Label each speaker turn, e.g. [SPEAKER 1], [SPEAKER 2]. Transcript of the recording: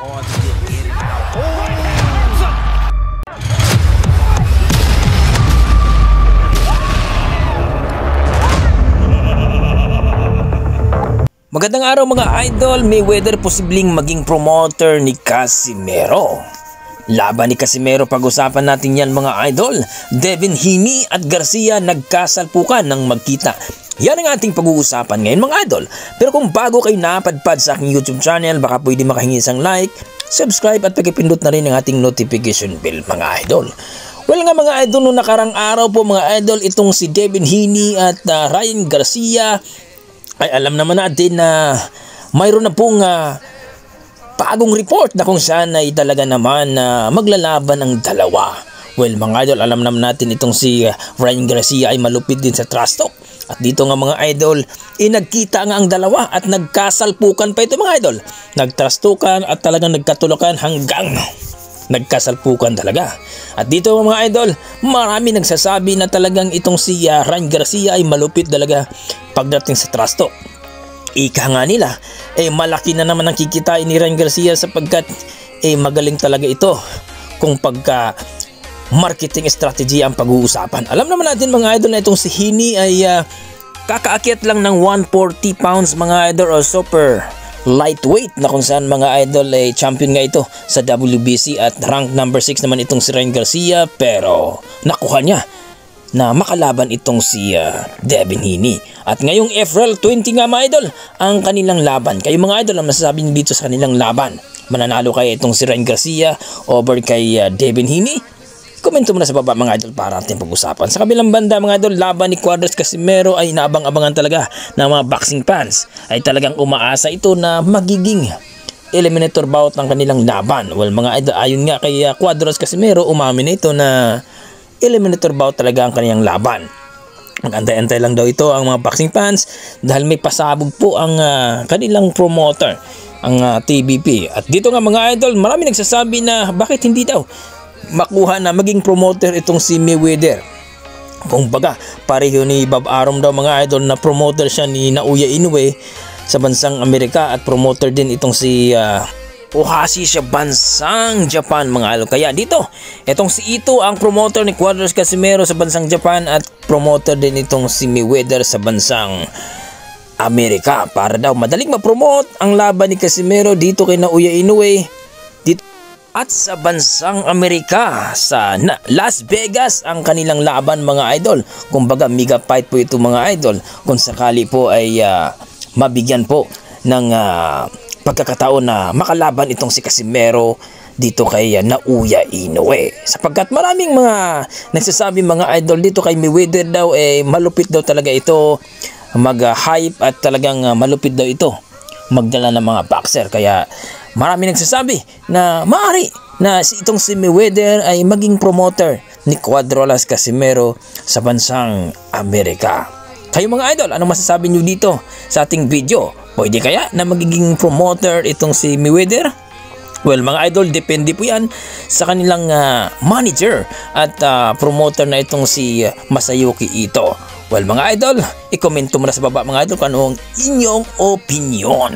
[SPEAKER 1] Magandang araw mga idol, Mayweather posibleng maging promoter ni Casimero. Laban ni Casimero, pag-usapan natin yan mga idol. Devin Haney at Garcia nagkasalpukan ng magkita. Yan ang ating pag-uusapan ngayon mga idol. Pero kung bago kayo napadpad sa aking YouTube channel, baka pwede makahingi isang like, subscribe at pakipindot na rin ang ating notification bell mga idol. Well nga mga idol, noong nakarang araw po mga idol, itong si Devin Haney at Ryan Garcia ay alam naman natin na mayroon na pong bagong report na kung saan ay talaga naman maglalaban ang dalawa. Well mga idol, alam naman natin itong si Ryan Garcia ay malupit din sa trash talk. At dito nga mga idol, nagkita nga ang dalawa at nagkasalpukan pa ito mga idol. Nagtrash talkan at talagang nagkatulukan hanggang nagkasalpukan talaga. At dito mga idol, marami nagsasabi na talagang itong si Ryan Garcia ay malupit talaga pagdating sa trash talk. Ika nga nila, malaki na naman ang kikitain ni Ryan Garcia sapagkat magaling talaga ito kung pagka marketing strategy ang pag-uusapan. Alam naman natin mga idol na itong si Haney ay kakaakyat lang ng 140 pounds mga idol o super lightweight na kung saan mga idol ay champion nga ito sa WBC at rank number 6 naman itong si Ryan Garcia, pero nakuha niya na makalaban itong si Devin Haney. At ngayong April 20 nga mga idol ang kanilang laban. Kayo mga idol, ang masasabi niyo dito sa kanilang laban? Mananalo kaya itong si Ryan Garcia over kay Devin Haney? Komento mo na sa baba mga idol para natin pag-usapan. Sa kabilang banda mga idol, laban ni Cuadras Casimero ay naabang-abangan talaga ng mga boxing fans. Ay talagang umaasa ito na magiging eliminator bout ng kanilang laban. Well mga idol, ayon nga kay Cuadras Casimero, umamin na ito na eliminator bout talaga ang kanilang laban. Mag-antay-antay lang daw ito ang mga boxing fans dahil may pasabog po ang kanilang promoter, ang TBP. At dito nga mga idol, marami nagsasabi na bakit hindi daw makuha na maging promoter itong si Mayweather. Kung baga, pareho ni Bob Arum daw mga idol na promoter siya ni Naoya Inoue sa bansang Amerika at promoter din itong si Ohashi sa bansang Japan mga idol. Kaya dito, itong si Ito ang promoter ni Cuadras Casimero sa bansang Japan at promoter din itong si Mayweather sa bansang Amerika para daw madaling ma-promote ang laban ni Casimero dito kay Naoya Inoue dito at sa bansang Amerika. Sa Las Vegas ang kanilang laban mga idol. Kumbaga mega fight po ito mga idol kung sakali po ay mabigyan po ng pagkakataon na makalaban itong si Casimero dito kay Naoya Inoue. Sapagkat maraming mga nagsasabi mga idol dito kay Mayweather daw malupit daw talaga ito mag-hype at talagang malupit daw ito magdala ng mga boxer. Kaya marami nagsasabi na maaari na itong si Mayweather ay maging promoter ni Cuadras Casimero sa bansang Amerika. Kayo mga idol, anong masasabi nyo dito sa ating video? Pwede kaya na magiging promoter itong si Mayweather? Well mga idol, depende po yan sa kanilang manager at promoter na itong si Masayuki Ito. Well mga idol, i-komento mo na sa baba mga idol kung anong inyong opinion.